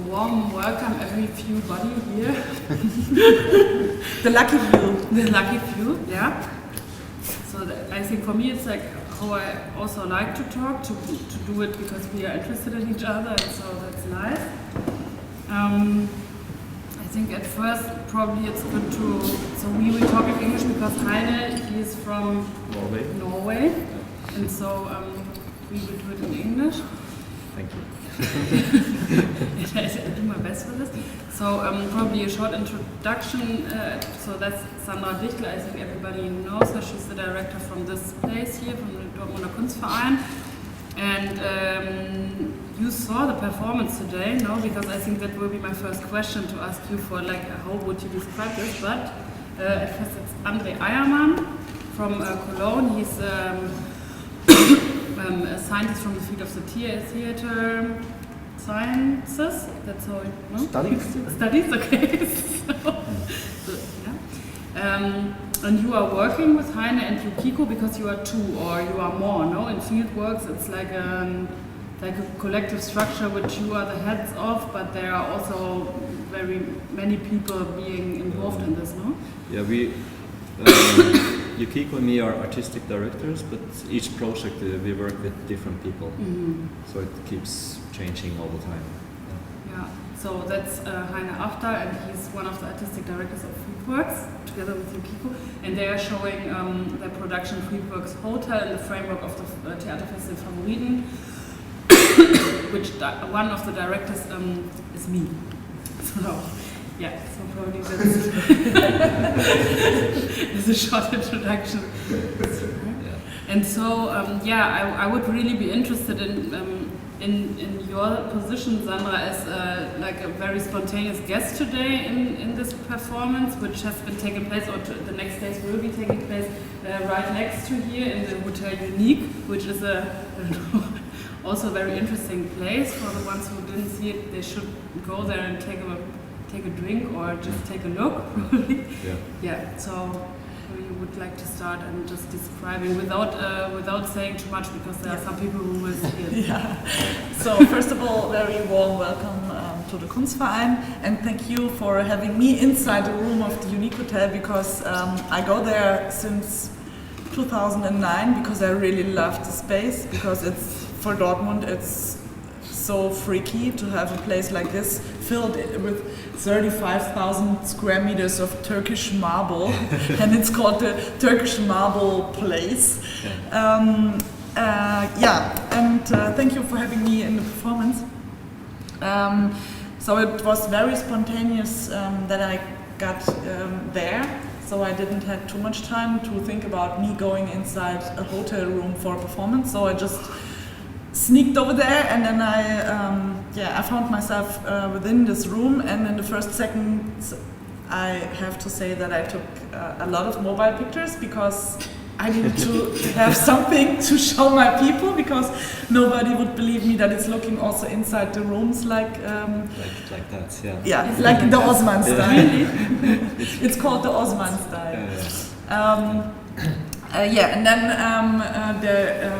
warm welcome every few body here. The lucky few. The lucky few, yeah. So I think for me it's like how I also like to talk, to do it because we are interested in each other, and so that's nice. I think at first probably it's good to, so we will talk in English because Heine, he is from Norway. And so we will do it in English. Thank you. I do my best for this. So probably a short introduction. So that's Sandra Dichtler. I think everybody knows her. She's the director from this place here, from the Dortmunder Kunstverein. And you saw the performance today, no? Because I think that will be my first question to ask you for, like, how would you describe this? But at first it's André Eiermann from Cologne. He's a scientist from the field of the theater sciences. That's how it, no? Studies, okay. So, yeah. And you are working with Heine and Yukiko because you are two or you are more, no? In field works, it's like a collective structure which you are the heads of, but there are also very many people being involved in this, no? Yeah, we, Yukiko and me are artistic directors, but each project we work with different people, so it keeps changing all the time. Yeah, so that's Heine After, and he's one of the artistic directors of Friedworks, together with Yukiko, and they are showing their production Friedworks Hotel in the framework of the Theaterfestival FAVORITEN, which one of the directors is me. So, yeah, so probably that's is a short introduction. Yeah. And so, I would really be interested in your position, Sandra, as like a very spontaneous guest today in this performance, which has been taking place, or the next days will be taking place right next to here in the Hotel Unique, which is also a very interesting place. For the ones who didn't see it, they should go there and take a drink or just take a look, probably. Yeah. So you would like to start and just describing without saying too much, because there are some people who will see it. Yeah. So first of all, very warm welcome to the Kunstverein, and thank you for having me inside the room of the Unique Hotel, because I go there since 2009 because I really love the space, because it's, for Dortmund, it's so freaky to have a place like this filled with 35,000 square meters of Turkish marble, and it's called the Turkish Marble Place. And thank you for having me in the performance. So it was very spontaneous that I got there, so I didn't have too much time to think about me going inside a hotel room for a performance, so I just sneaked over there, and then I found myself within this room, and in the first seconds I have to say that I took a lot of mobile pictures, because I needed to have something to show my people, because nobody would believe me that it's looking also inside the rooms like that, yeah. Yeah, like the Osman style. It's called the Osman style. And then there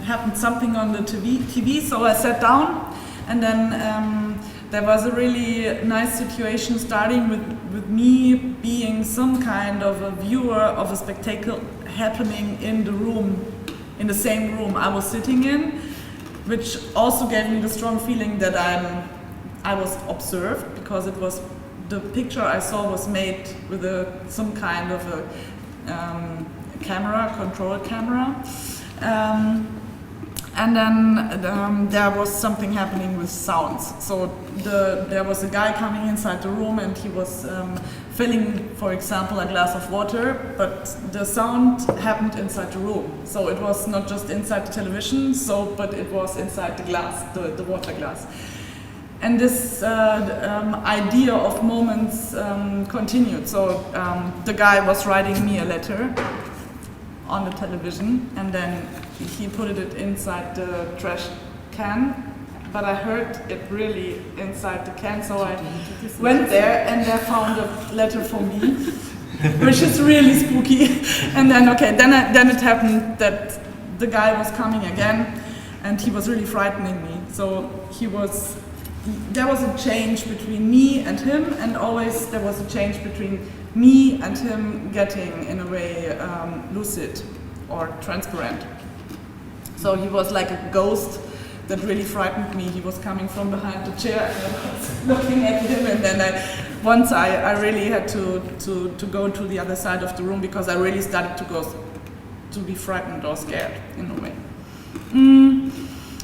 happened something on the TV, so I sat down, and then there was a really nice situation starting with me being some kind of a viewer of a spectacle happening in the room, in the same room I was sitting in, which also gave me the strong feeling that I was observed, because it was, the picture I saw was made with some kind of a control camera. And then there was something happening with sounds. So there was a guy coming inside the room, and he was filling, for example, a glass of water, but the sound happened inside the room. So it was not just inside the television, but it was inside the glass, the water glass. And this idea of moments continued. So the guy was writing me a letter on the television, and then he put it inside the trash can, but I heard it really inside the can, so I went there and I found a letter for me, which is really spooky. And then then it happened that the guy was coming again, and he was really frightening me. So he was there was a change between me and him, and always there was a change between me and him getting, in a way, lucid or transparent. So he was like a ghost that really frightened me. He was coming from behind the chair and I was looking at him, and then once I really had to go to the other side of the room because I really started to be frightened or scared in a way.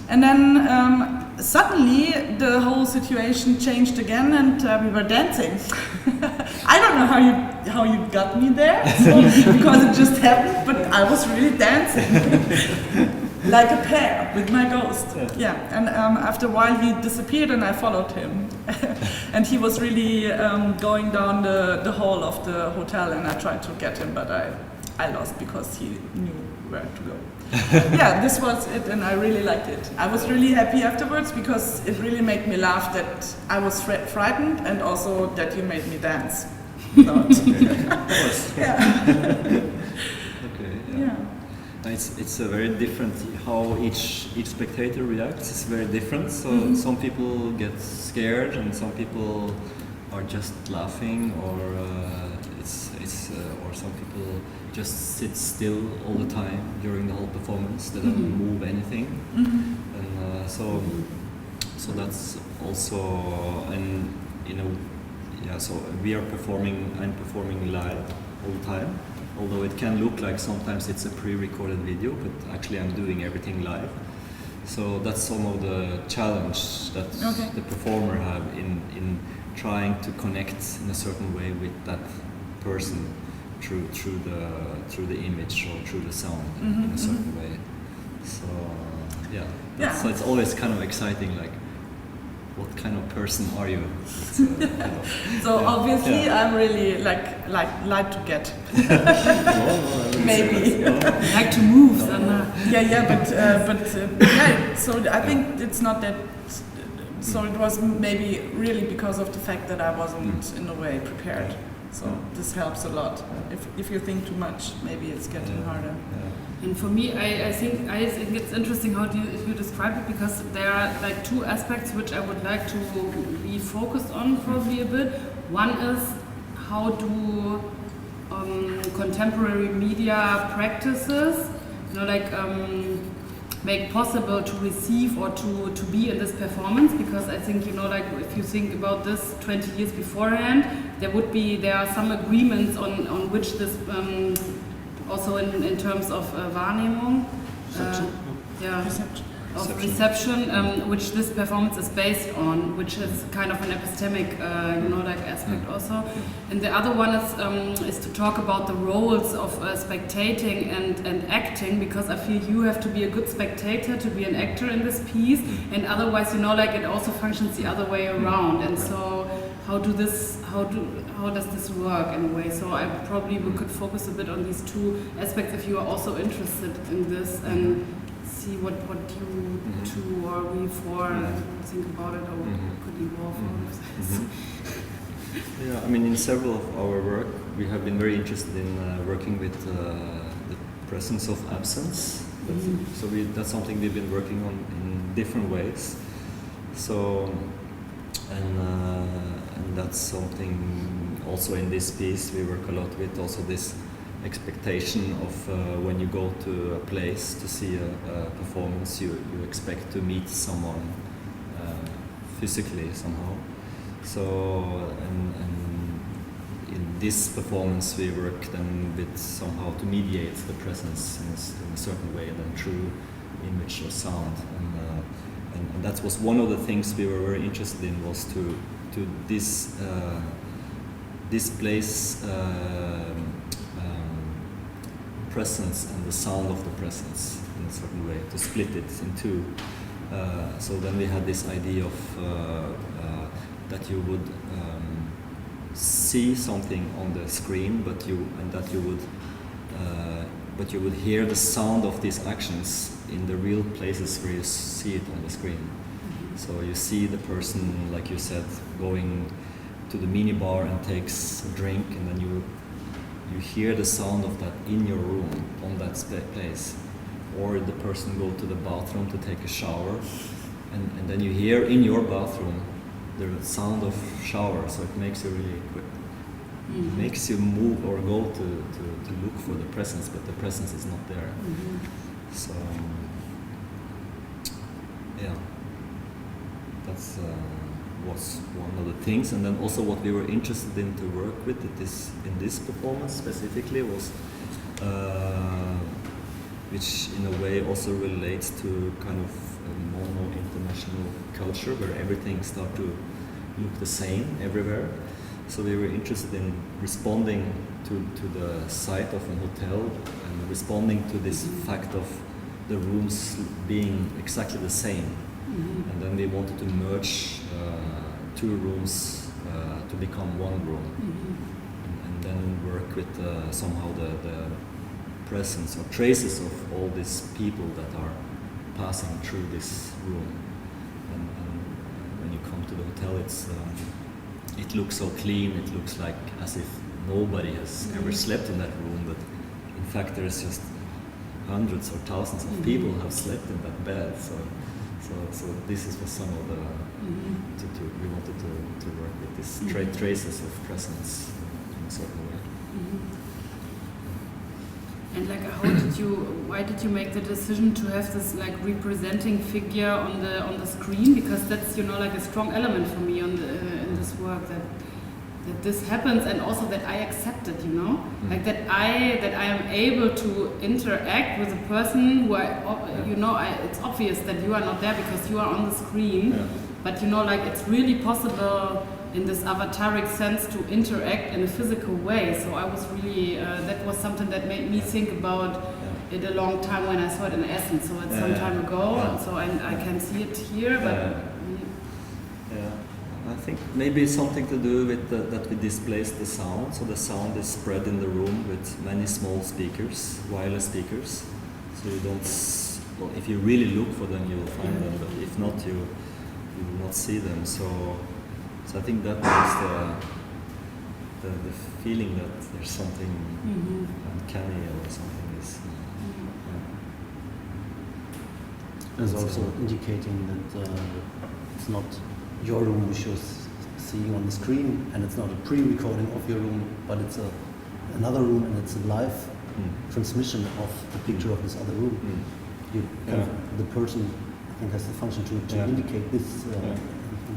And then suddenly the whole situation changed again, and we were dancing. I don't know how you got me there, because it just happened, but I was really dancing. Like a pair with my ghost. Yeah. And after a while he disappeared and I followed him. And he was really going down the hall of the hotel, and I tried to get him, but I lost because he knew where to go. Yeah, this was it, and I really liked it. I was really happy afterwards because it really made me laugh that I was frightened, and also that you made me dance. Not. Of course. Yeah. Okay. Yeah. It's a very different how each spectator reacts. It's very different. So some people get scared, and some people are just laughing, or or some people just sit still all the time during the whole performance. They don't move anything, and so that's also, and so we are performing. I'm performing live all the time. Although it can look like sometimes it's a pre-recorded video, but actually I'm doing everything live. So that's some of the challenge that the performer have in trying to connect in a certain way with that person through the image or through the sound in a certain way. So so it's always kind of exciting, like, what kind of person are you? Obviously I'm really like to get. Maybe. Like to move, Sandra. But so I think it's not that. So it was maybe really because of the fact that I wasn't in a way prepared. So this helps a lot. If you think too much, maybe it's getting harder. And for me, I think it's interesting how you describe it, because there are like two aspects which I would like to be focused on probably a bit. One is how do contemporary media practices, make possible to receive or to be in this performance, because I think, if you think about this 20 years beforehand, there are some agreements on which this also in terms of Wahrnehmung, reception, which this performance is based on, which is kind of an epistemic, aspect also. And the other one is to talk about the roles of spectating and acting, because I feel you have to be a good spectator to be an actor in this piece, and otherwise, it also functions the other way around. And so, how does this work in a way? So we could focus a bit on these two aspects if you are also interested in this, and see what you two or we four think about it, or could evolve out of this. Yeah, I mean, in several of our work, we have been very interested in working with the presence of absence. So that's something we've been working on in different ways. So, and that's something also in this piece we work a lot with. Also, this expectation of when you go to a place to see a performance, you expect to meet someone physically somehow. So, and in this performance we work then with somehow to mediate the presence in a certain way, then through image or sound. And that was one of the things we were very interested in, was to displace presence and the sound of the presence in a certain way, to split it in two. So then we had this idea of that you would see something on the screen, but you would hear the sound of these actions in the real places where you see it on the screen. So you see the person, like you said, going to the mini bar and takes a drink, and then you hear the sound of that in your room on that place. Or the person go to the bathroom to take a shower, and then you hear in your bathroom the sound of shower, so it makes you really quick. Makes you move or go to look for the presence, but the presence is not there. So yeah, that's was one of the things. And then also what we were interested in to work with in this performance specifically was which in a way also relates to kind of a mono-international culture where everything starts to look the same everywhere. So we were interested in responding to the site of a hotel and responding to this fact of the rooms being exactly the same. And then we wanted to merge two rooms to become one room. And then work with somehow the presence or traces of all these people that are passing through this room. And when you come to the hotel, it looks so clean, it looks like as if nobody has ever slept in that room, but in fact there's just hundreds or thousands of people have slept in that bed. So this is for some of the we wanted to work with these traces of presence in a certain way. And like, why did you make the decision to have this like representing figure on the screen? Because that's, you know, like a strong element for me on in this work, that this happens, and also that I accept it, you know, like that I am able to interact with a person who it's obvious that you are not there because you are on the screen, but you know, like it's really possible in this avataric sense to interact in a physical way. So I was really, that was something that made me think about it a long time when I saw it in Essen. So it's some time ago, so I can see it here, but... I think maybe something to do with that we displaced the sound. So the sound is spread in the room with many small speakers, wireless speakers. So you don't, well, if you really look for them, you will find them, but if not, you will not see them. So I think that was the feeling that there's something uncanny or something is. It's also indicating that it's not your room which you're seeing on the screen, and it's not a pre-recording of your room, but it's another room, and it's a live transmission of the picture of this other room. You kind of, the person, I think, has the function to indicate this.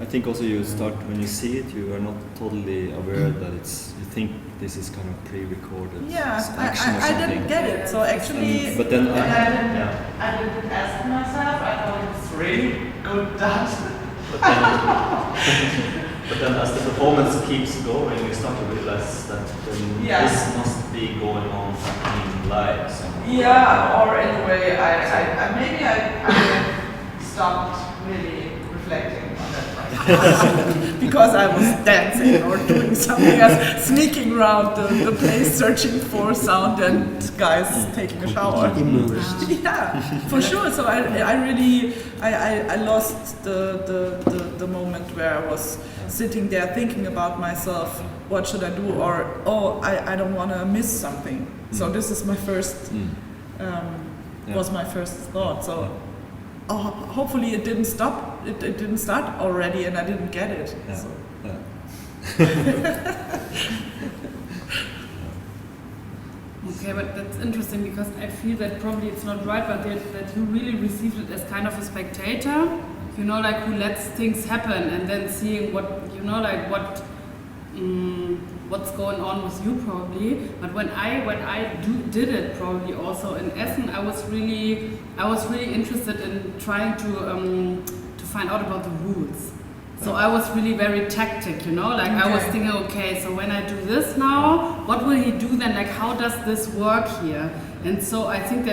I think also you start, when you see it, you are not totally aware that you think this is kind of pre-recorded action or something. I didn't get it, so actually... But then I didn't ask myself, I thought it was really good done. But then as the performance keeps going, you start to realize that this must be going on happening live somewhere. Yeah, or anyway, I stopped really reflecting on that right because I was dancing or doing something else, sneaking around the place, searching for sound and guys taking a shower. Yeah, for sure. So I lost the moment where I was sitting there thinking about myself, what should I do, or I don't want to miss something. So this is my first was my first thought. So hopefully it didn't stop. It didn't start already, and I didn't get it. So. Okay, but that's interesting because I feel that probably it's not right, but that you really received it as kind of a spectator, you know, like who lets things happen and then seeing what, you know, like what's going on with you probably. But when I did it probably also in Essen, I was really interested in trying to find out about the rules. So I was really very tactic, you know, like I was thinking, okay, so when I do this now, what will he do then? Like, how does this work here? And so I think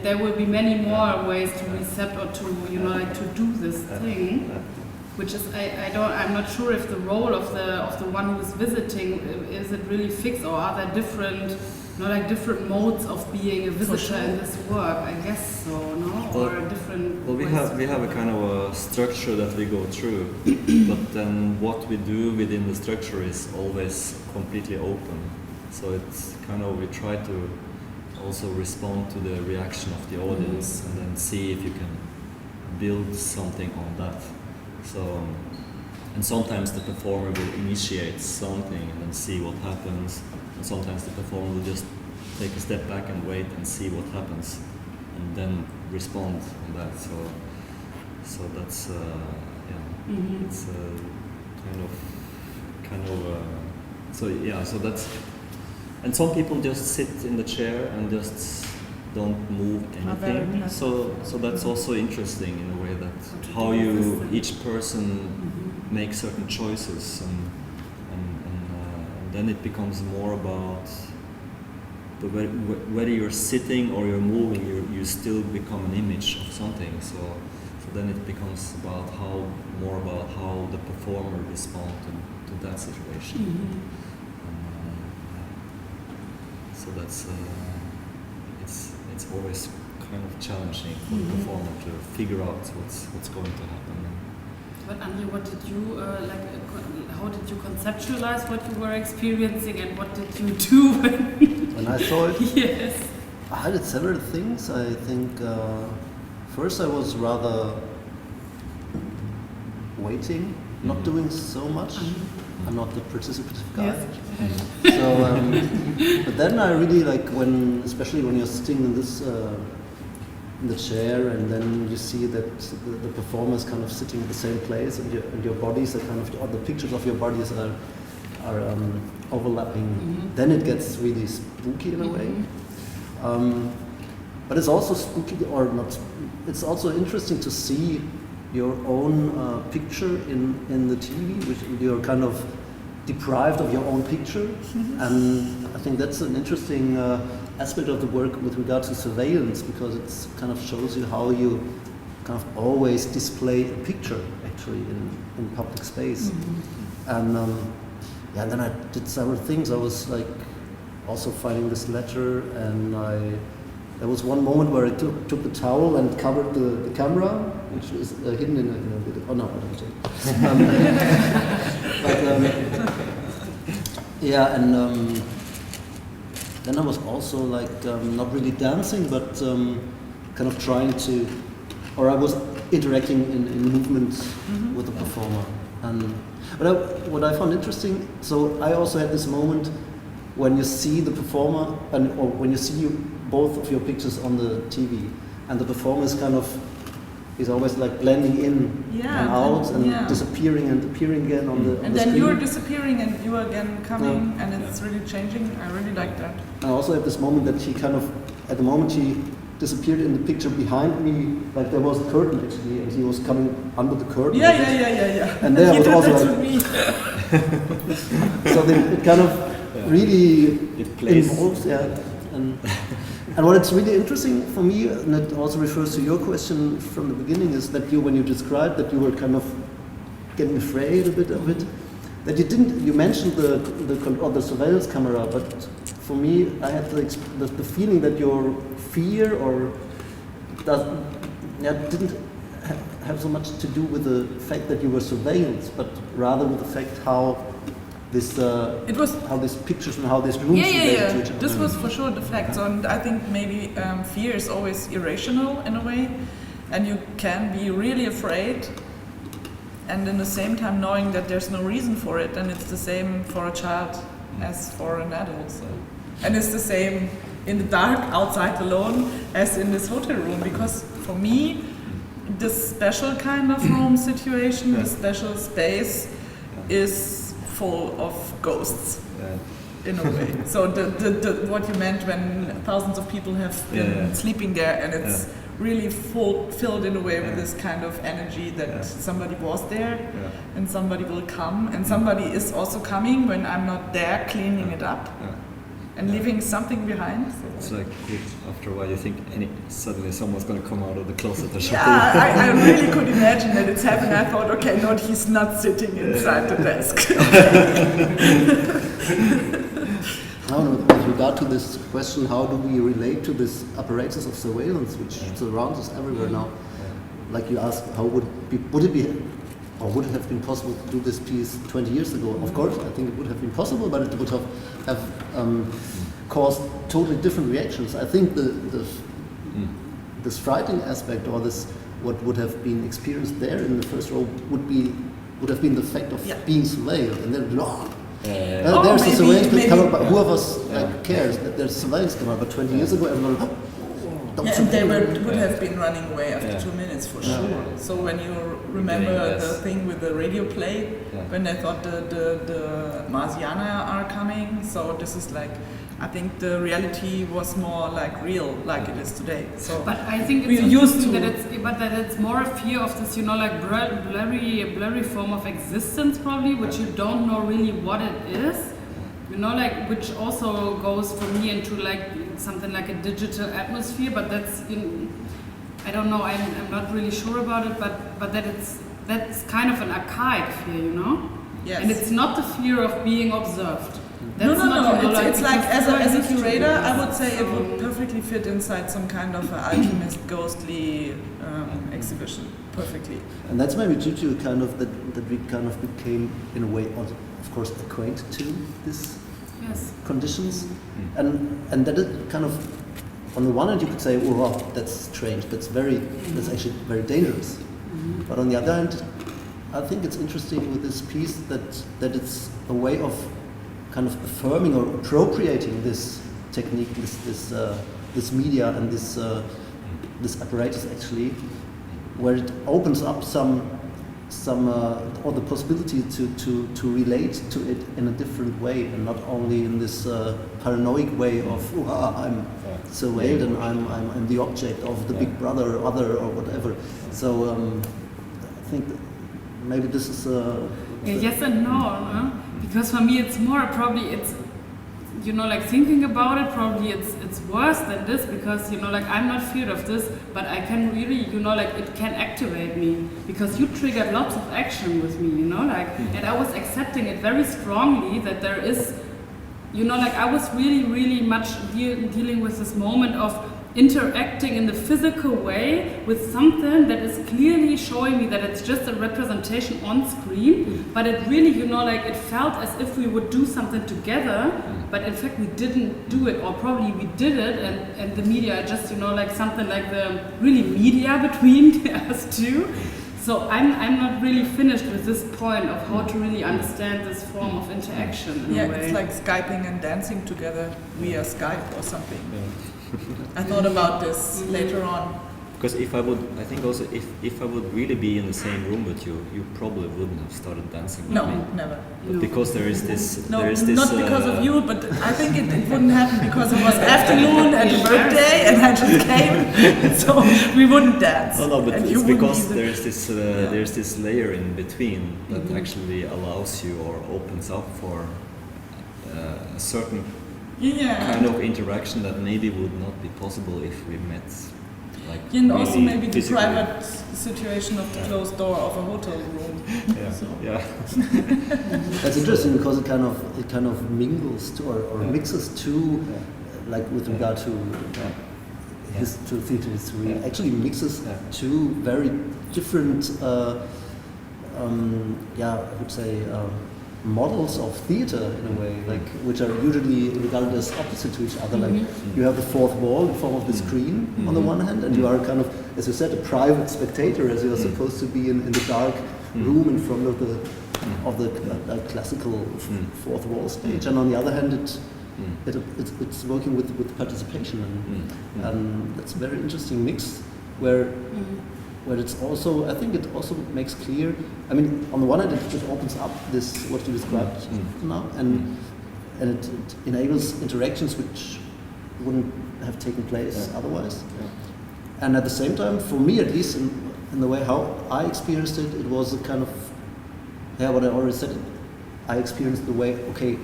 there will be many more ways to recept or to, you know, like to do this thing, which is, I'm not sure if the role of the one who is visiting, is it really fixed, or are there different, you know, like different modes of being a visitor in this work? I guess so, no? Or different. Well, we have a kind of a structure that we go through, but then what we do within the structure is always completely open. So it's kind of, we try to also respond to the reaction of the audience and then see if you can build something on that. So and sometimes the performer will initiate something and then see what happens, and sometimes the performer will just take a step back and wait and see what happens, and then respond on that. So that's it's so that's, and some people just sit in the chair and just don't move anything. So that's also interesting in a way, that how each person makes certain choices, and then it becomes more about whether you're sitting or you're moving, you still become an image of something. So then it becomes more about how the performer responds to that situation. So that's it's always kind of challenging for the performer to figure out what's going to happen. But Andre, what did you how did you conceptualize what you were experiencing, and what did you do when I saw it? Yes. I did several things. I think first I was rather waiting, not doing so much. I'm not the participative guy. Yes. So, but then I really especially when you're sitting in this in the chair, and then you see that the performer is kind of sitting in the same place, and your bodies are kind of, or the pictures of your bodies are overlapping. Then it gets really spooky in a way. But it's also spooky, or not. It's also interesting to see your own picture in the TV, which you're kind of deprived of your own picture. And I think that's an interesting aspect of the work with regard to surveillance, because it kind of shows you how you kind of always display a picture actually in public space. And then I did several things. I was also finding this letter, and there was one moment where I took the towel and covered the camera, which is hidden in a bit. Oh no, I don't check. Then I was also not really dancing, but kind of trying to, or I was interacting in movements with the performer. But what I found interesting, so I also had this moment when you see the performer, or when you see both of your pictures on the TV, and the performer is is always blending in and out, and disappearing and appearing again on the and the then screen. you're disappearing and you are again coming, and it's really changing. I really like that. I also had this moment that at the moment he disappeared in the picture behind me, there was a curtain actually, and he was coming under the curtain. Yeah. And there was also to me. So it kind of really it plays. involves, and what it's really interesting for me, and it also refers to your question from the beginning, is that when you described that you were kind of getting afraid a bit of it, that you mentioned the surveillance camera, but for me, I had the feeling that your fear didn't have so much to do with the fact that you were surveilled, but rather with the fact how these pictures and how these rooms relate to each other. This was for sure the fact. So, and I think maybe fear is always irrational in a way, and you can be really afraid, and in the same time knowing that there's no reason for it, and it's the same for a child as for an adult. So. And it's the same in the dark outside alone as in this hotel room, because for me, this special kind of room situation, this special space is full of ghosts in a way. So the what you meant when thousands of people have been sleeping there, and it's really filled in a way with this kind of energy that somebody was there and somebody will come, and somebody is also coming when I'm not there, cleaning it up and leaving something behind. So it's after a while you think suddenly someone's going to come out of the closet or something. Yeah, I really could imagine that it's happening. I thought, okay, no, he's not sitting inside the desk. Now, with regard to this question, how do we relate to this apparatus of surveillance which surrounds us everywhere now? Like you asked, how would it have been possible to do this piece 20 years ago? Of course, I think it would have been possible, but it would have caused totally different reactions. I think this frightening aspect, or this what would have been experienced there in the first row, would be would have been the fact of being surveilled, and then Oh, there's the surveillance maybe. come up, but who of us cares that there's surveillance come up? But 20 years ago, everyone and they would have been running away after 2 minutes for sure. So when you remember the thing with the radio play, when they thought the Marsianer are coming, so this is like, I think the reality was more like real, like it is today. So, but I think it's interesting that it's more a fear of this, like blurry form of existence, probably, which you don't know really what it is. Like, which also goes for me into like something like a digital atmosphere, but that's I don't know, I'm not really sure about it, but that's kind of an archaic fear, Yes. And it's not the fear of being observed. No. It's like as a curator, I would say it would perfectly fit inside some kind of an alchemist, ghostly exhibition. Perfectly. And that's maybe due to kind of that we kind of became, in a way, of course, acquainted to this conditions, and that it kind of, on the one hand, you could say, oh, wow, that's strange. That's actually very dangerous. But on the other hand, I think it's interesting with this piece that it's a way of kind of affirming or appropriating this technique, this media and this apparatus actually, where it opens up or the possibility to relate to it in a different way, and not only in this paranoid way of I'm surveilled and I'm the object of the big brother or other or whatever. So I think that maybe this is yes and no, because for me it's more probably it's like thinking about it, probably it's worse than this, because like I'm not feared of this, but I can really like it can activate me, because you triggered lots of action with me, and I was accepting it very strongly that there is like I was really much dealing with this moment of interacting in the physical way with something that is clearly showing me that it's just a representation on screen, but it really, like it felt as if we would do something together, but in fact we didn't do it, or probably we did it, and the media are just, like something like the really media between us two. So I'm not really finished with this point of how to really understand this form of interaction in a way. It's like Skyping and dancing together via Skype or something. I thought about this later on. Because if I would really be in the same room with you, you probably wouldn't have started dancing with me. No, never. But because there is this... No, not because of you, but I think it wouldn't happen because it was afternoon and a birthday and I just came, so we wouldn't dance. No, but it's because there's this layer in between that actually allows you or opens up for a certain kind of interaction that maybe would not be possible if we met. And also maybe the private situation of the closed door of a hotel room. That's interesting because it kind of mingles to or mixes to, like with regard to to theatre history. It actually mixes two very different, I would say, models of theatre in a way, like which are usually regarded as opposite to each other. Like you have the fourth wall in form of the screen on the one hand, and you are kind of, as you said, a private spectator, as you are supposed to be in the dark room in front of the classical fourth wall stage. And on the other hand, it's working with participation, and that's a very interesting mix where it's also, I think it also makes clear, I mean, on the one hand it opens up this, what you described now, and it enables interactions which wouldn't have taken place otherwise. And at the same time, for me at least, in the way how I experienced it, it was a kind of, what I already said, I experienced the way, okay,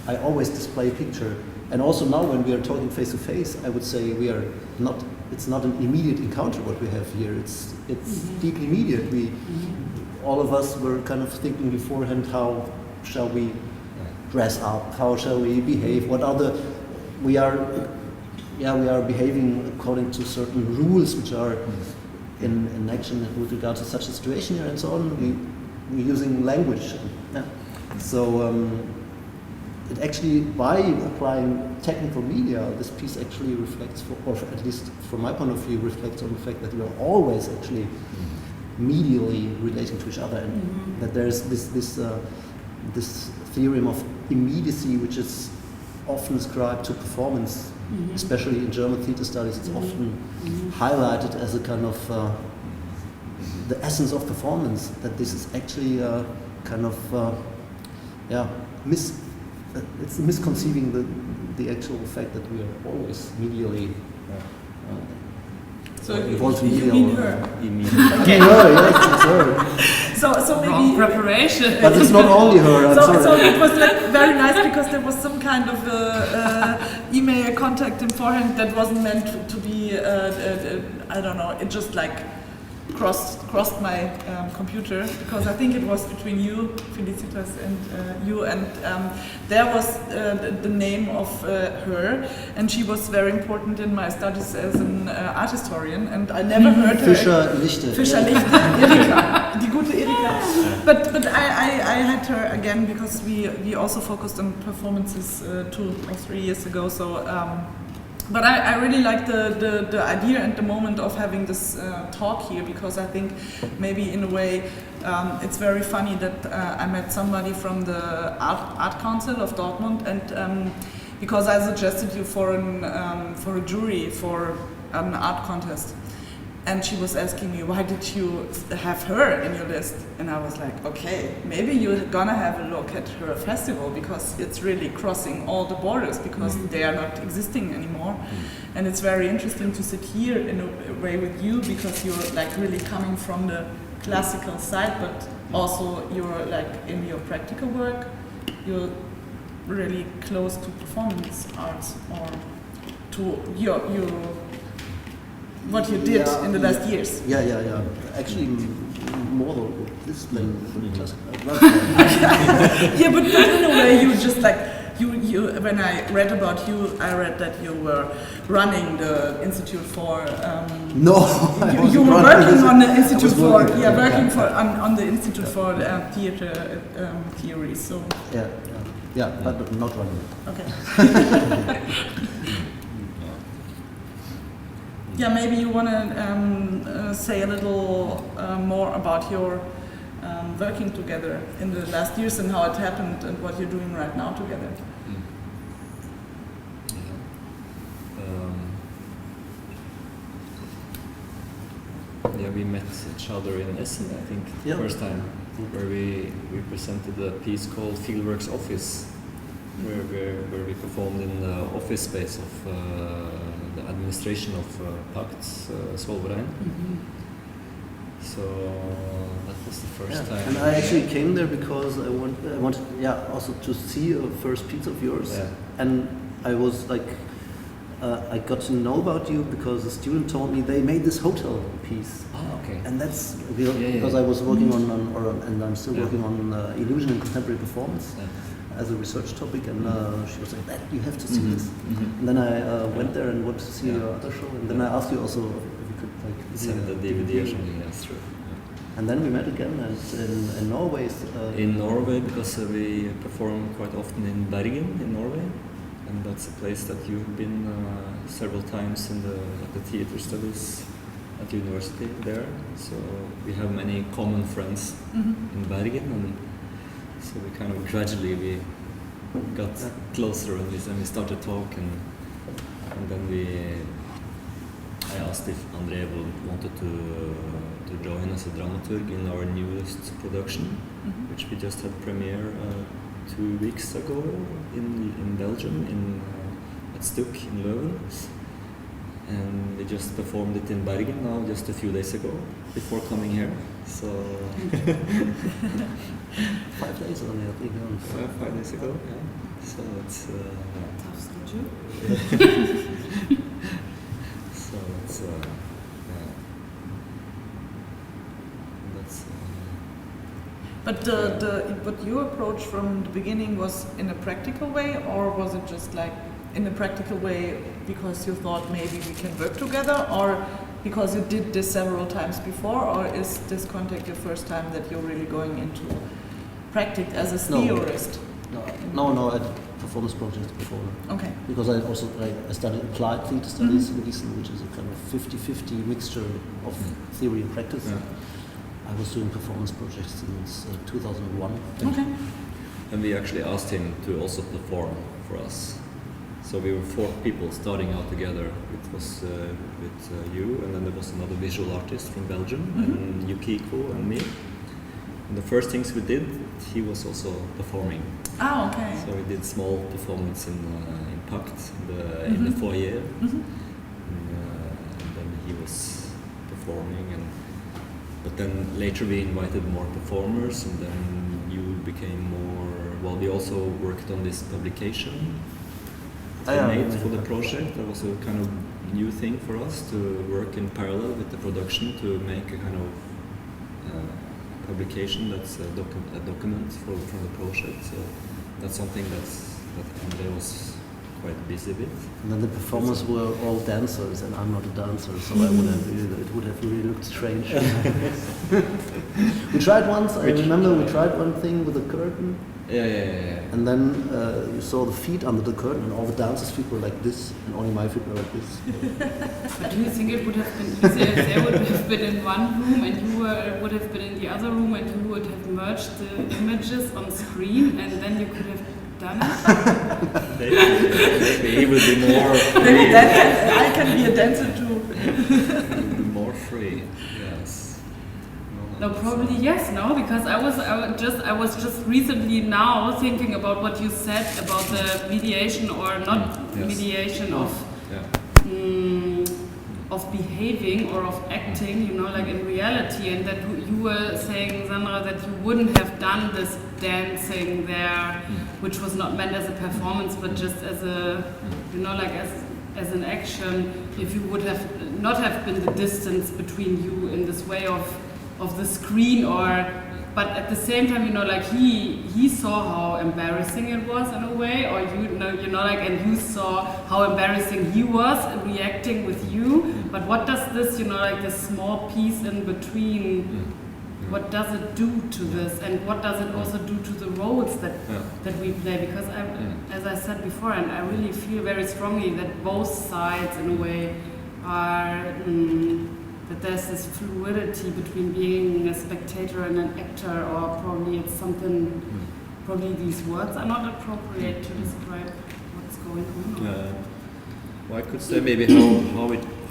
I always display a picture. And also now when we are talking face to face, I would say it's not an immediate encounter what we have here. It's deeply immediate. All of us were kind of thinking beforehand, how shall we dress up? How shall we behave? We are behaving according to certain rules which are in action with regard to such a situation here and so on. We're using language. So it actually, by applying technical media, this piece actually reflects, or at least from my point of view, reflects on the fact that we are always actually medially relating to each other, and that there's this theorem of immediacy, which is often ascribed to performance, especially in German theater studies. It's often highlighted as a kind of the essence of performance, that this is actually kind of it's misconceiving the actual fact that we are always medially So involved you medial. mean her? Okay, her, yes, it's her. So maybe. Wrong preparation. But it's not only her, I'm sorry. So it was like very nice because there was some kind of email contact beforehand that wasn't meant to be, I don't know, it just like crossed my computer, because I think it was between you, Felicitas, and you, and there was the name of her, and she was very important in my studies as an art historian, and I never heard her. Fischer-Lichte, Erika, die gute Erika. But I had her again because we also focused on performances 2 or 3 years ago. So, but I really like the idea and the moment of having this talk here, because I think maybe in a way it's very funny that I met somebody from the art council of Dortmund, and because I suggested you for a jury for an art contest. And she was asking me, why did you have her in your list? And I was like, okay, maybe you're gonna have a look at her festival, because it's really crossing all the borders, because they are not existing anymore. And it's very interesting to sit here in a way with you, because you're like really coming from the classical side, but also you're like in your practical work, you're really close to performance arts, or to your what you did in the last years. Yeah. Actually, more than this thing for the classical. Yeah, but in a way, you just like you. When I read about you, I read that you were running the institute for. No, you were working on the institute for. working On the institute for theater theory. So. Yeah, but not running. Okay. Yeah, maybe you want to say a little more about your working together in the last years and how it happened and what you're doing right now together. Yeah, we met each other in Essen, I think, the first time, where we presented a piece called Fieldworks Office, where we performed in the office space of the administration of Pacts Solverein. So that was the first time. And I actually came there because I wanted also to see a first piece of yours. Yeah. And I was like, I got to know about you because a student told me they made this hotel piece. Oh, okay. And that's real, because I was working and I'm still working on illusion and contemporary performance. As a research topic, and she was like, you have to see this. And then I went there and wanted to see your other show, and then I asked you also if you could send the DVD or something. That's true. And then we met again in Norway. In Norway, because we perform quite often in Bergen in Norway, and that's a place that you've been several times in the theater studies at the university there. So we have many common friends in Bergen, and so we kind of gradually we got closer and we started talking, and then I asked if André wanted to join as a dramaturg in our newest production, which we just had premiere 2 weeks ago in Belgium at Stuk in Leuven, and we just performed it in Bergen now just a few days ago before coming here. So 5 days only, I think. 5 days ago, yeah. So it's Tough schedule. So it's that's. But your approach from the beginning was in a practical way, or was it just like in a practical way because you thought maybe we can work together, or because you did this several times before, or is this contact your first time that you're really going into practice as a theorist? No, I did performance projects before. Okay. Because I studied applied theater studies in Gießen, which is a kind of 50-50 mixture of theory and practice. I was doing performance projects since 2001. Okay. And we actually asked him to also perform for us. So we were 4 people starting out together. It was with you, and then there was another visual artist from Belgium, and Yukiko and me. And the first things we did, he was also performing. Ah, okay. So we did small performance in Pakt, in the foyer. And then he was performing, but then later we invited more performers, and then you became more. Well, we also worked on this publication made for the project. That was a kind of new thing for us to work in parallel with the production to make a kind of publication that's a document from the project. So that's something that Andre was quite busy with. And then the performers were all dancers, and I'm not a dancer, so it would have really looked strange. We tried once. I remember we tried one thing with a curtain. Yeah. And then you saw the feet under the curtain, and all the dancers' feet were like this, and only my feet were like this. But do you think it would have been easier if they would have been in one room and you would have been in the other room, and you would have merged the images on screen, and then you could have done it? Maybe he would be more free. Maybe I can be a dancer too. More free, yes. No, probably yes, no, because I was just recently now thinking about what you said about the mediation or not mediation of behaving or of acting, you know, like in reality, and that you were saying, Sandra, that you wouldn't have done this dancing there, which was not meant as a performance, but just as a, you know, like as an action, if you would have not have been the distance between you in this way of the screen, but at the same time, you know, like he saw how embarrassing it was in a way, or you know, like, and you saw how embarrassing he was reacting with you. But what does this, you know, like this small piece in between, what does it do to this, and what does it also do to the roles that we play? Because as I said before, and I really feel very strongly that both sides in a way are. That there's this fluidity between being a spectator and an actor, or probably it's something, probably these words are not appropriate to describe what's going on. Well, I could say maybe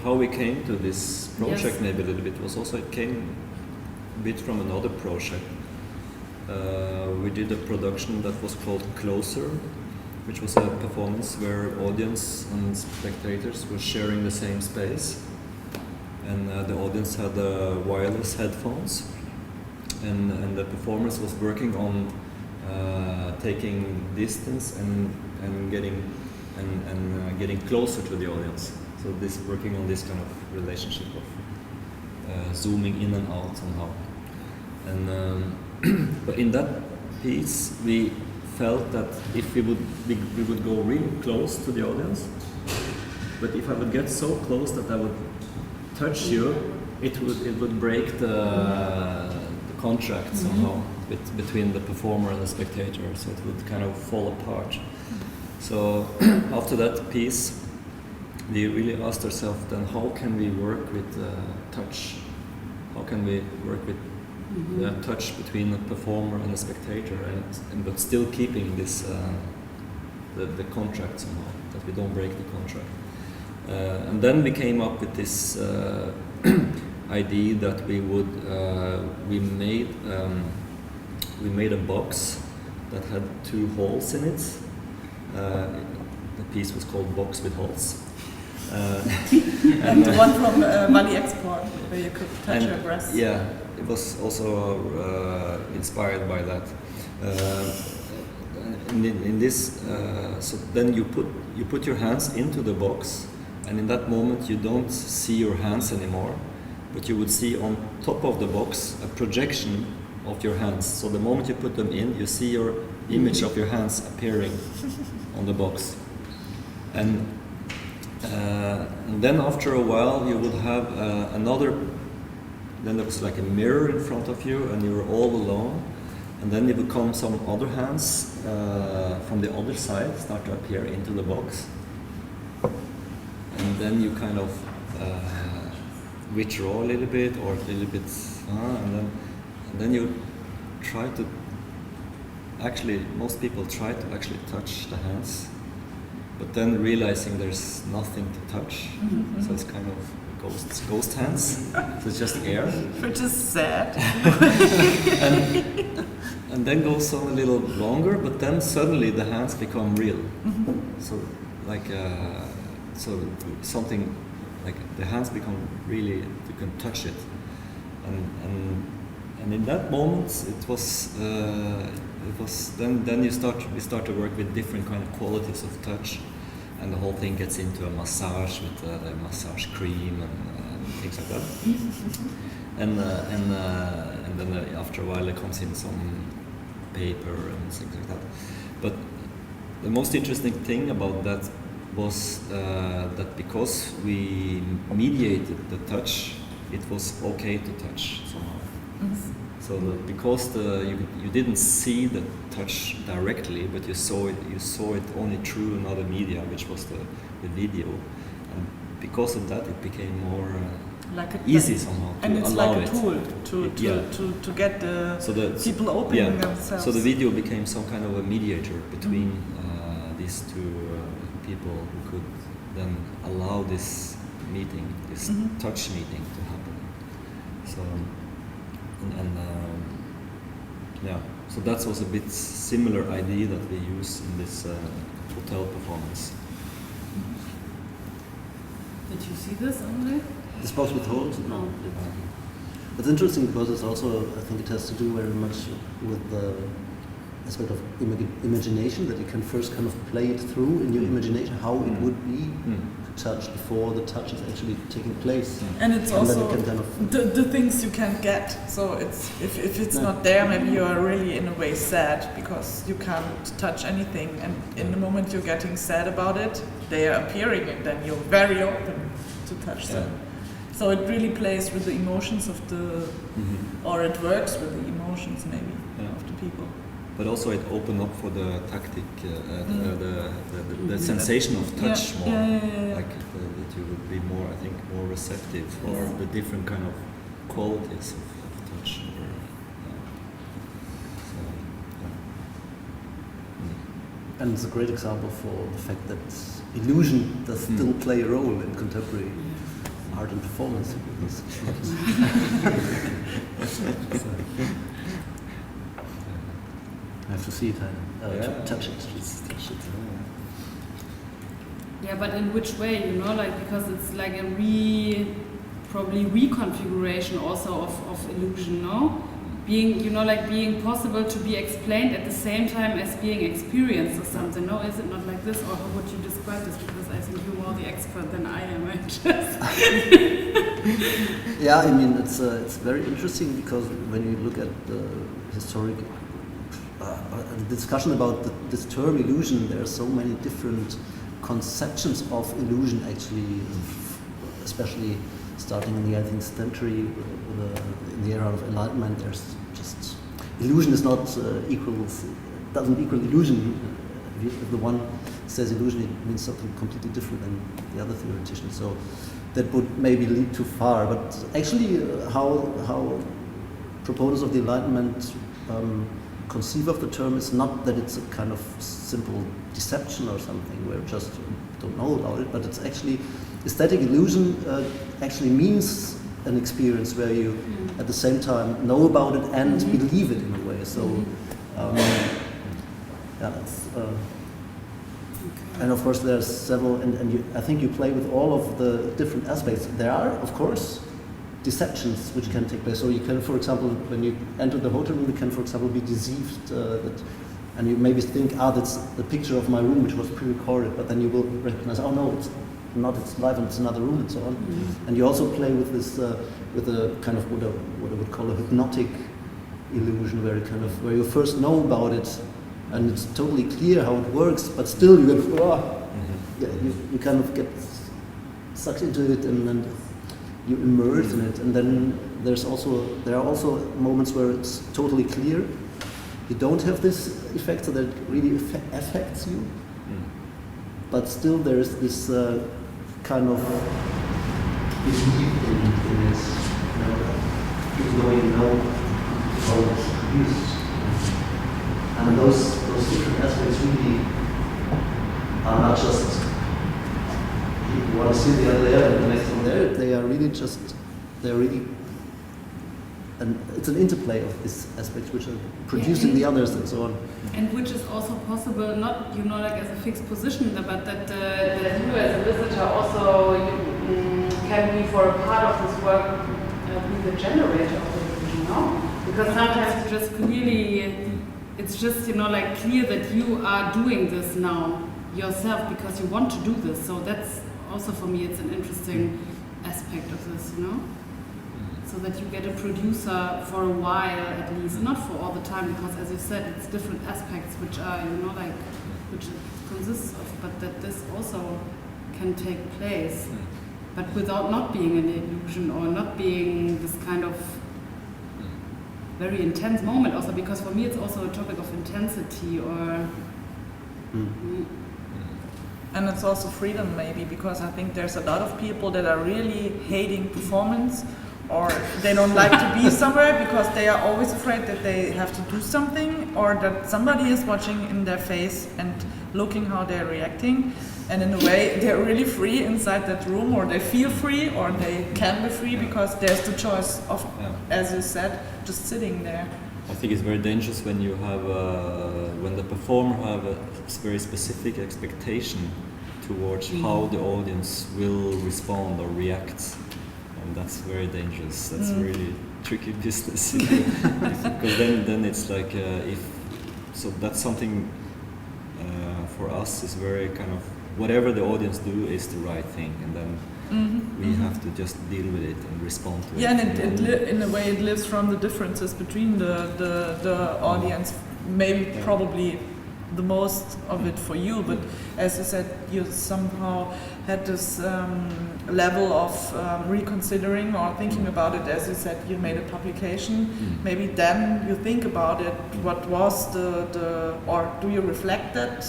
how we came to this project, maybe a little bit, was also it came a bit from another project. We did a production that was called Closer, which was a performance where audience and spectators were sharing the same space. And the audience had wireless headphones, and the performance was working on taking distance and getting closer to the audience. So this working on this kind of relationship of zooming in and out somehow. And but in that piece, we felt that if we would go really close to the audience, but if I would get so close that I would touch you, it would break the contract somehow between the performer and the spectator, so it would kind of fall apart. So after that piece, we really asked ourselves then, how can we work with touch? How can we work with touch between the performer and the spectator, and but still keeping this the contract somehow, that we don't break the contract. And then we came up with this idea that we made a box that had 2 holes in it. The piece was called Box with Holes. And the one from Money Export, where you could touch your breasts. Yeah, it was also inspired by that. In this, so then you put your hands into the box. And in that moment, you don't see your hands anymore, but you would see on top of the box a projection of your hands. So the moment you put them in, you see your image of your hands appearing on the box. And then after a while, you would have then there was like a mirror in front of you, and you were all alone. And then it would come some other hands from the other side, start to appear into the box. And then you kind of withdraw a little bit or a little bit, and then you try to. Actually, most people try to actually touch the hands, but then realizing there's nothing to touch, so it's kind of ghost hands. So it's just air, Which is sad. and then goes on a little longer, but then suddenly the hands become real. So like so something like the hands become really, you can touch it, and in that moment it was then we start to work with different kind of qualities of touch, and the whole thing gets into a massage with a massage cream and things like that. and then after a while it comes in some paper and things like that. But the most interesting thing about that was that because we mediated the touch, it was okay to touch somehow. So that because you didn't see the touch directly, but you saw it only through another media, which was the video, and because of that it became more like easy somehow to and it's allow like a it. tool to get the people opening themselves. So the video became some kind of a mediator between these two people who could then allow this meeting, this touch meeting to happen. So so that was a bit similar idea that we use in this hotel performance. Did you see this, Andre? This box with holes? No. It's interesting because it's also, I think it has to do very much with the aspect of imagination, that you can first kind of play it through in your imagination how it would be to touch before the touch is actually taking place. And it's And also then you can kind of the things you can't get. So it's if it's not there, maybe you are really in a way sad because you can't touch anything. And in the moment you're getting sad about it, they are appearing, and then you're very open to touch them. So it really plays with the emotions of the, or it works with the emotions maybe of the people. But also it opened up for the tactic, the sensation of touch more. Like that you would be more, I think, more receptive for the different kind of qualities of touch. And it's a great example for the fact that illusion does still play a role in contemporary art and performance. I have to see it, touch it. Just touch it. Yeah, but in which way, like, because it's like a probably reconfiguration also of illusion, no? Being, like being possible to be explained at the same time as being experienced or something, no? Is it not like this, or how would you describe this? Because I think you're more the expert than I am, Yeah, I mean, it's very interesting because when you look at the historic discussion about this term illusion, there are so many different conceptions of illusion actually, especially starting in the 18th century, in the era of Enlightenment. There's just illusion is not doesn't equal illusion. If the one says illusion, it means something completely different than the other theoretician. So that would maybe lead too far. But actually, how proponents of the Enlightenment conceive of the term is not that it's a kind of simple deception or something where we just don't know about it, but it's actually aesthetic illusion actually means an experience where you at the same time know about it and believe it in a way. So and of course there's several, and I think you play with all of the different aspects. There are, of course, deceptions which can take place. So you can, for example, when you enter the hotel room, you can, for example, be deceived and you maybe think, that's the picture of my room which was pre-recorded, but then you will recognize, oh no, it's not, it's live and it's another room and so on. And you also play with this, with a kind of what I would call a hypnotic illusion, where you first know about it and it's totally clear how it works, but still you get, you kind of get sucked into it and you immerse in it, and then there are also moments where it's totally clear. You don't have this effect, so that it really affects you. But still, there is this kind of belief in even though you know how it's produced. And those different aspects really are not just you want to see the other there and the next one there. They are really and it's an interplay of these aspects which are producing the others and so on. And which is also possible, not like as a fixed position, but that you as a visitor also can be for a part of this work be the generator of the vision, no? Because sometimes it's just like clear that you are doing this now yourself because you want to do this. So that's also for me it's an interesting aspect of this, so that you get a producer for a while at least, not for all the time, because as you said, it's different aspects which are, which it consists of, but that this also can take place, but without not being an illusion or not being this kind of very intense moment also, because for me it's also a topic of intensity or... And it's also freedom maybe, because I think there's a lot of people that are really hating performance, or they don't like to be somewhere because they are always afraid that they have to do something, or that somebody is watching in their face and looking how they're reacting, and in a way they're really free inside that room, or they feel free, or they can be free because there's the choice of, as you said, just sitting there. I think it's very dangerous when you have when the performer have a very specific expectation towards how the audience will respond or react. And that's very dangerous. That's really tricky business. Because then it's like that's something for us is very kind of whatever the audience do is the right thing, and then we have to just deal with it and respond to it. Yeah, and in a way it lives from the differences between the audience. Maybe probably the most of it for you, but as you said, you somehow had this level of reconsidering or thinking about it. As you said, you made a publication. Maybe then you think about it. What was or do you reflect that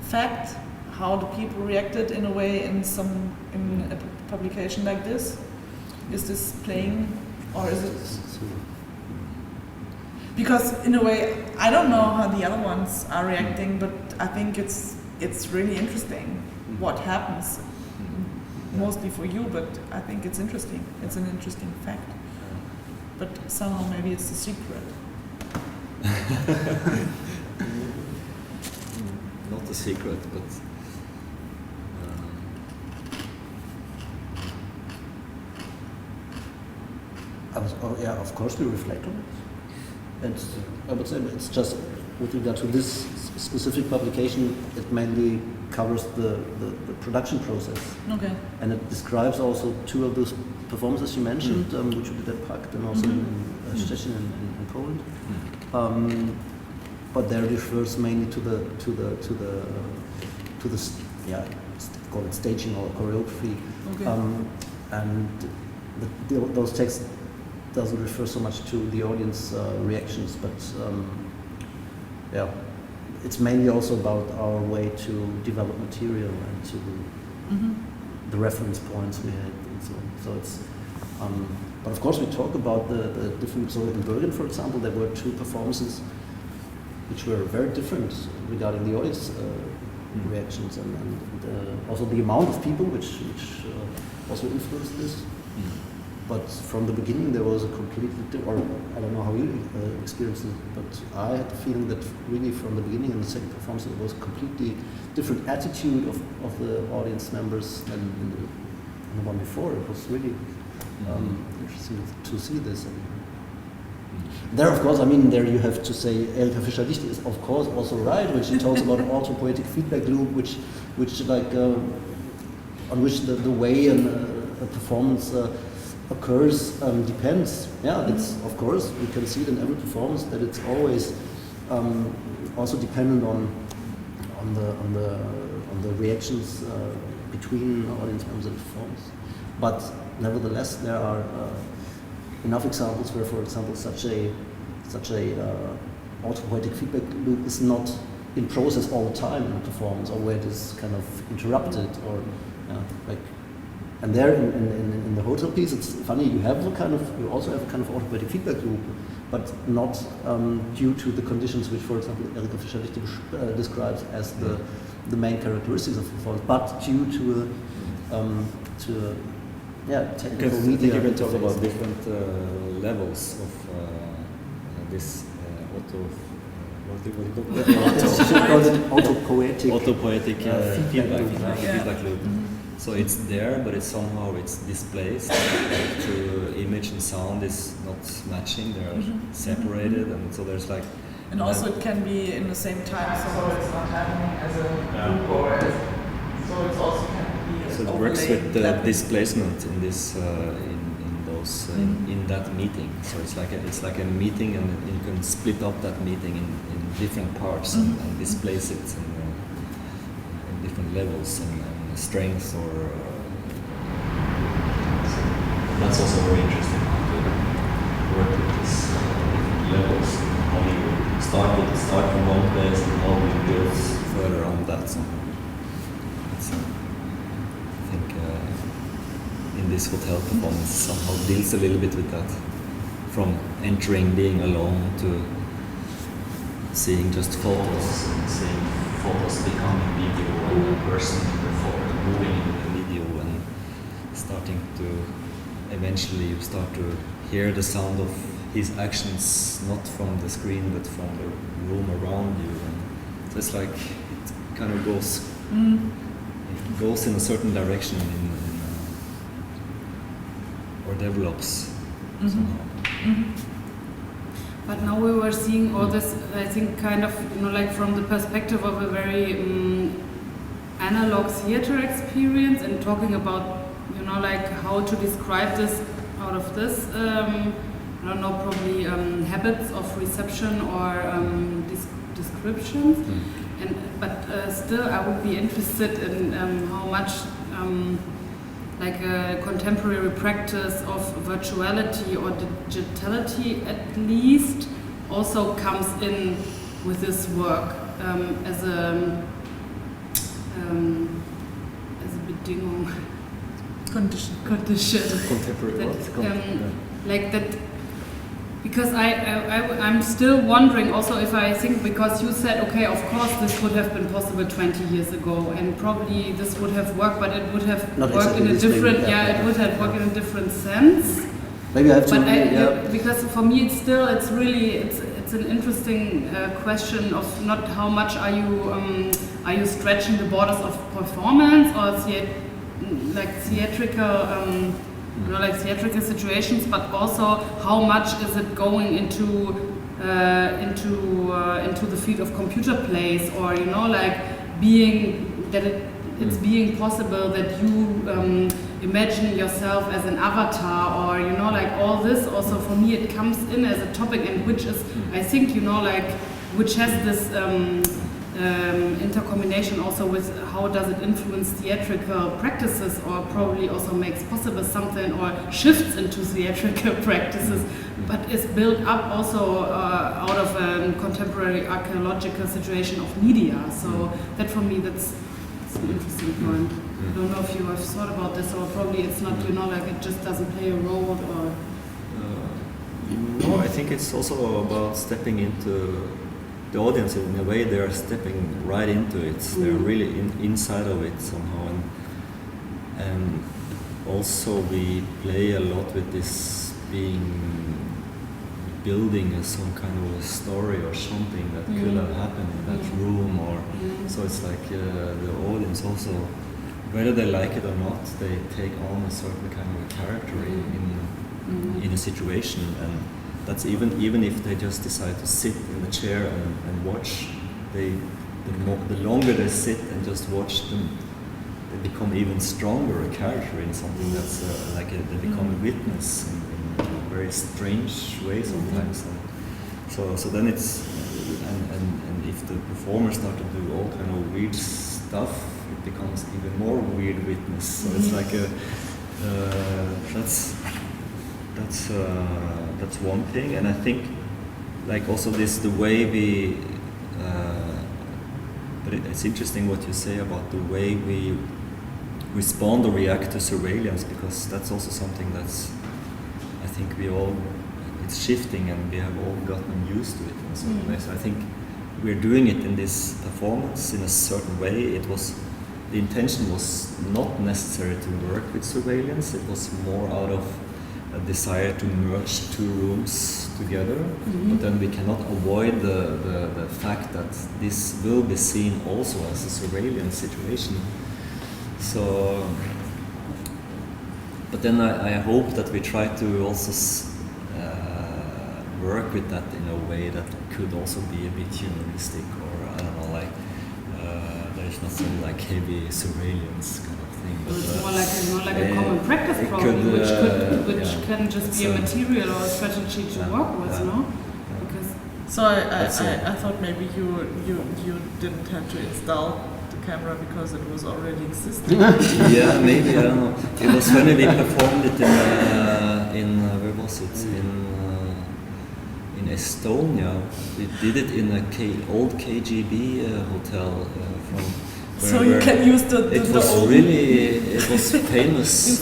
fact? How the people reacted in a way in a publication like this? Is this playing, or is it? Because in a way, I don't know how the other ones are reacting, but I think it's really interesting what happens. Mostly for you, but I think it's interesting. It's an interesting fact. But somehow maybe it's a secret. Not a secret, but of course we reflect on it. And I would say it's just with regard to this specific publication, it mainly covers the production process. Okay. And it describes also two of those performances you mentioned, which we did at Pakt and also in Szczecin in Poland. But there it refers mainly to the call it staging or choreography. Okay. And those texts doesn't refer so much to the audience reactions, but it's mainly also about our way to develop material and to the reference points we had and so on. So it's, but of course we talk about the different. So in Bergen, for example, there were two performances which were very different regarding the audience reactions and also the amount of people which also influenced this. But from the beginning there was a completely or I don't know how you experienced it, but I had the feeling that really from the beginning in the second performance it was a completely different attitude of the audience members than in the one before. It was really interesting to see this. And there, of course, I mean, there you have to say Elka Fischer-Dicht is of course also right when she talks about an autopoietic feedback loop, which like on which the way a performance occurs depends. Yeah, it's of course we can see it in every performance that it's always also dependent on the reactions between audience members and performers. But nevertheless, there are enough examples where, for example, such a autopoietic feedback loop is not in process all the time in a performance, or where it is kind of interrupted, or like And there in the hotel piece, it's funny. You also have a kind of automatic feedback loop, but not due to the conditions which, for example, Erika Fischer-Lichte describes as the main characteristics of performance, but due to technical media. You can talk about different levels of this autopoetic feedback loop. So it's there, but it's somehow displaced. To image and sound is not matching; they are separated, and so there's like. And also, it can be in the same time, so it's not happening as a group or as. So it's also can be. So it works with the displacement in this in that meeting. So it's like a meeting, and you can split up that meeting in different parts and displace it in different levels and strengths or. So that's also very interesting how to work with these levels. How you start from one place and how you build further on that. So I think in this hotel performance somehow deals a little bit with that, from entering, being alone, to seeing just photos and seeing photos becoming video and a person in the photo moving in the video, and starting to eventually you start to hear the sound of his actions, not from the screen but from the room around you, and so it's like it kind of goes in a certain direction or develops somehow. But now we were seeing all this, I think, kind of, like from the perspective of a very analog theater experience, and talking about, like how to describe this out of this, I don't know, probably habits of reception or descriptions. But still, I would be interested in how much like a contemporary practice of virtuality or digitality at least also comes in with this work as a Bedingung. Condition. Contemporary like that. Because I'm still wondering also if I think, because you said, okay, of course this would have been possible 20 years ago, and probably this would have worked, but it would have worked in a different, it would have worked in a different sense. Maybe I have to. Because for me it's an interesting question of not how much are you stretching the borders of performance or theatrical situations, but also how much is it going into the field of computer plays, or being that it's being possible that you imagine yourself as an avatar, or all this. Also for me it comes in as a topic, and which is I think which has this intercombination also with how does it influence theatrical practices, or probably also makes possible something or shifts into theatrical practices, but is built up also out of a contemporary archaeological situation of media. So that for me that's an interesting point. I don't know if you have thought about this, or probably it's not, it just doesn't play a role, or... No, I think it's also about stepping into the audience. In a way, they are stepping right into it. They're really inside of it somehow, and also we play a lot with this building some kind of a story or something that could have happened in that room, or so it's like the audience also, whether they like it or not, they take on a certain kind of a character in a situation, and that's even if they just decide to sit in the chair and watch, the longer they sit and just watch them, they become even stronger a character in something that's they become a witness in a very strange way sometimes. So then it's and if the performers start to do all kind of weird stuff, it becomes even more weird witness. So it's like that's one thing, and I think also the way we but it's interesting what you say about the way we respond or react to surveillance, because that's also something that's, I think it's shifting and we have all gotten used to it in some ways. I think we're doing it in this performance in a certain way. The intention was not necessary to work with surveillance, it was more out of a desire to merge two rooms together, but then we cannot avoid the fact that this will be seen also as a surveillance situation. So, but then I hope that we try to also work with that in a way that could also be a bit humanistic, or I don't know, like there's not some like heavy surveillance kind of thing. But, it's more like a common practice problem, which can just be a material or a strategy to work with, no? Because so I thought maybe you didn't have to install the camera because it was already existing. Yeah, maybe, I don't know. It was funny, we performed it in where was it? In Estonia. We did it in a old KGB hotel so you can use the it was famous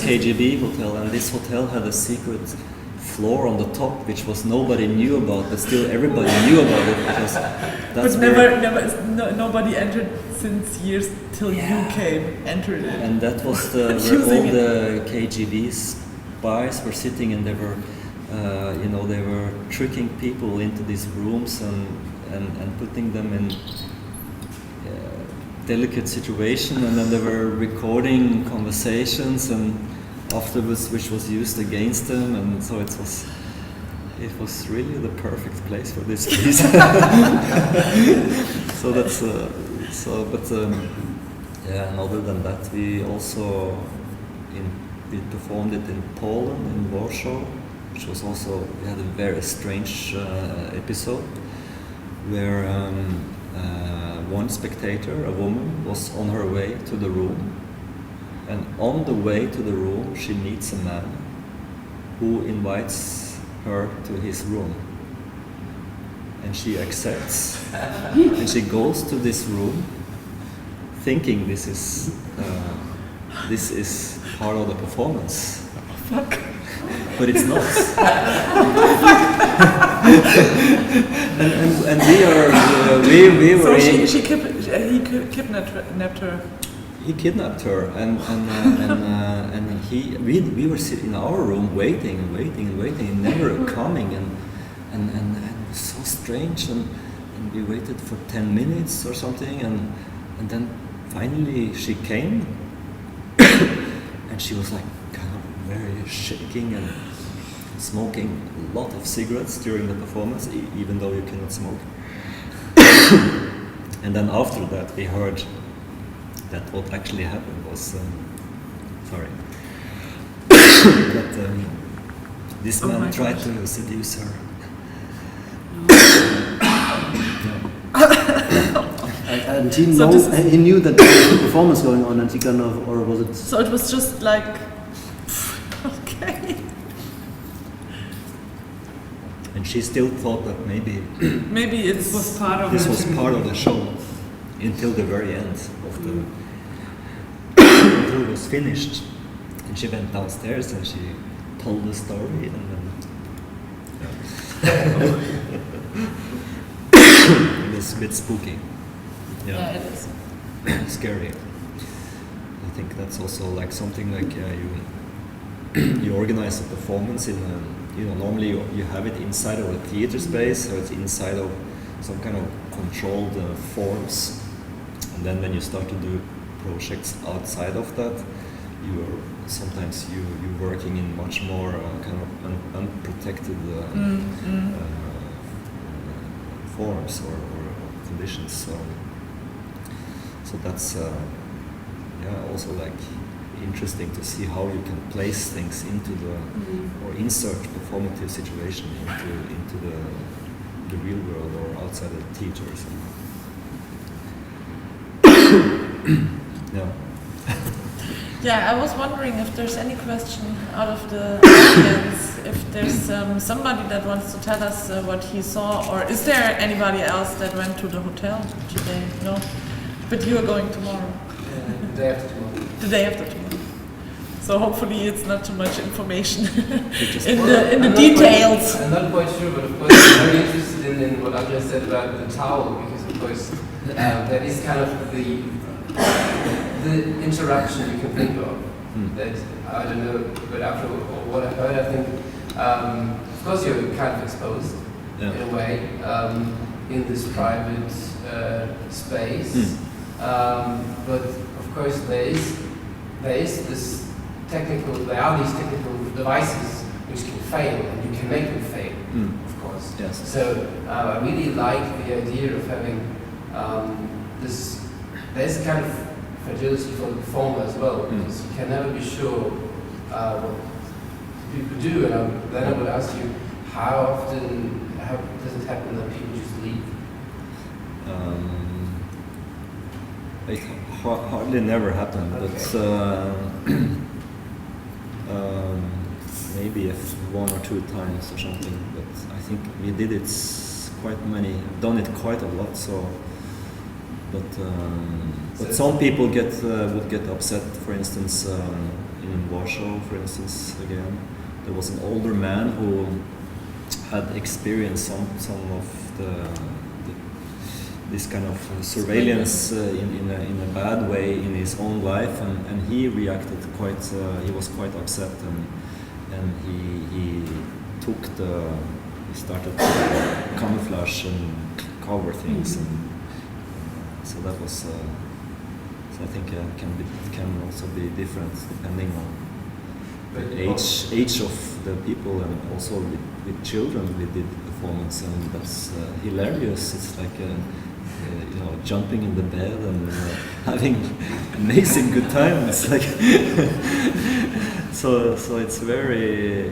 KGB hotel, and this hotel had a secret floor on the top which nobody knew about, but still everybody knew about it because that's nobody entered since years till you entered it. And that was where all the KGB spies were sitting, and they were they were tricking people into these rooms and putting them in delicate situation, and then they were recording conversations and afterwards, which was used against them, and so it was really the perfect place for this piece. So that's and other than that, we also we performed it in Poland, in Warsaw, which was also, we had a very strange episode where one spectator, a woman, was on her way to the room, and on the way to the room she meets a man who invites her to his room, and she accepts and she goes to this room thinking this is part of the performance. But it's not. and we were. So he kidnapped her. He kidnapped her, and we were sitting in our room waiting, and never coming, and it was so strange, and we waited for 10 minutes or something, and then finally she came, and she was like kind of very shaking and smoking a lot of cigarettes during the performance, even though you cannot smoke. And then after that we heard that what actually happened was, that this man tried to seduce her. And he knew that there was a performance going on, and he kind of, or was it? So it was just like, okay. And she still thought that maybe this was part of the show until the very end of the until it was finished, and she went downstairs and she told the story, and then it was a bit spooky. Yeah, it is. Scary. I think that's also like something like you organize a performance in normally you have it inside of a theater space, so it's inside of some kind of controlled forms, and then when you start to do projects outside of that, you're working in much more kind of unprotected forms or conditions. So that's also like interesting to see how you can place things into the or insert performative situation into the real world or outside the theaters. Yeah, I was wondering if there's any question out of the audience, if there's somebody that wants to tell us what he saw, or is there anybody else that went to the hotel today? No? But you are going tomorrow. Day after tomorrow. the day after tomorrow. So hopefully it's not too much information Just- in the details. I'm not quite sure, but of course I'm very interested in what Andrea said about the towel, because of course that is kind of the interaction you can think of. That I don't know, but after what I heard, I think of course you're kind of exposed in a way in this private space, but of course there is this technical. There are these technical devices which can fail, and you can make them fail, of course. Yes. So I really like the idea of having this. There's a kind of fragility for the performer as well, because you can never be sure what people do. And then I would ask you, how does it happen that people just leave? It hardly never happened, but maybe one or two times or something. But I think we did it done it quite a lot. So, but some people would get upset. For instance, in Warsaw, for instance, again, there was an older man who had experienced some of this kind of surveillance in a bad way in his own life, and he reacted quite. He was quite upset, and he started to camouflage and cover things, and so that was. So I think it can also be different depending on the age of the people, and also with children we did performance, and that's hilarious. It's like jumping in the bed and having amazing good times. Like so it's very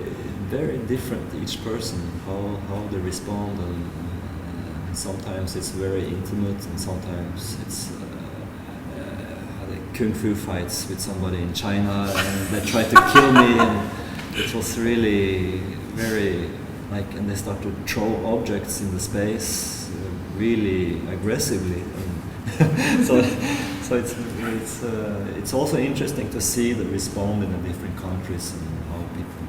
very different each person how they respond, and sometimes it's very intimate, and sometimes it's kung fu fights with somebody in China, and they try to kill me, and it was really very and they start to throw objects in the space really aggressively. So it's also interesting to see the respond in the different countries and how people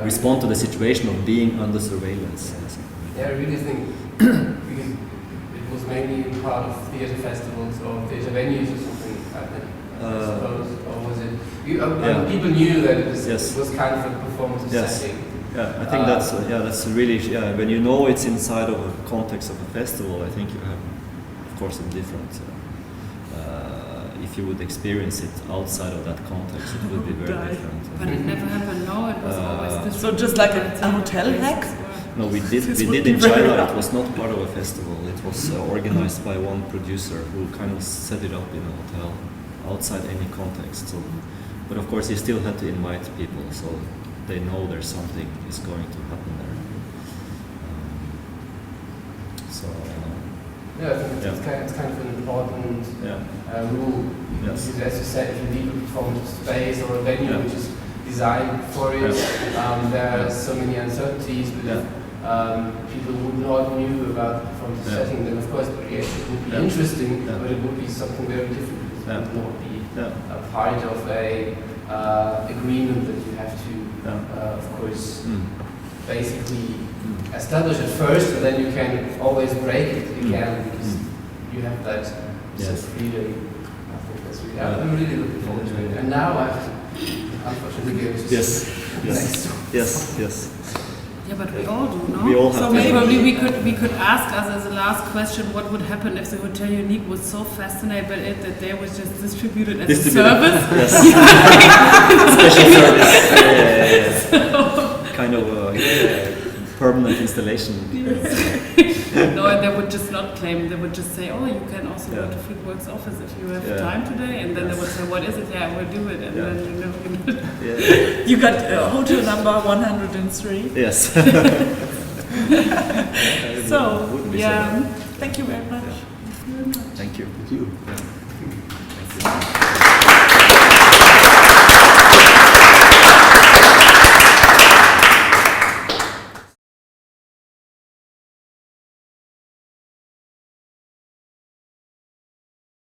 respond to the situation of being under surveillance. Yeah, I really think because it was mainly part of theatre festivals or theatre venues or something, I suppose, or was it? People knew that it was kind of a performance setting. Yeah, I think that's really when you know it's inside of a context of a festival. I think you have, of course, a different. If you would experience it outside of that context, it would be very different. But it never happened. No, it was always this. So just like a hotel hack. No, we did in China. It was not part of a festival. It was organized by one producer who kind of set it up in a hotel outside any context. So, but of course, he still had to invite people, so they know there's something is going to happen there. I think it's kind of an important rule. Yes. Because as you said, if you leave a performance space or a venue which is designed for it, there are so many uncertainties. But people would not knew about the performance setting, then of course the reaction would be interesting, but it would be something very different. It would not be a part of a agreement that you have to, of course, basically establish it first, and then you can always break it again because you have that sort of freedom. I think that's really. I'm really looking forward to it. And now I have to, unfortunately, go to next. Yes. Yeah, but we all do, no? We all have so to. maybe we could ask us as a last question, what would happen if the Hotel Unique was so fascinated by it that they was just distributed as a service? Yes. Special service. Kind of a permanent installation. No, and they would just not claim. They would just say, "Oh, you can also go to Friedwork's office if you have time today." And then they would say, "What is it?" Yeah, we'll do it. And then you got hotel number 103. Yes. So thank you very much.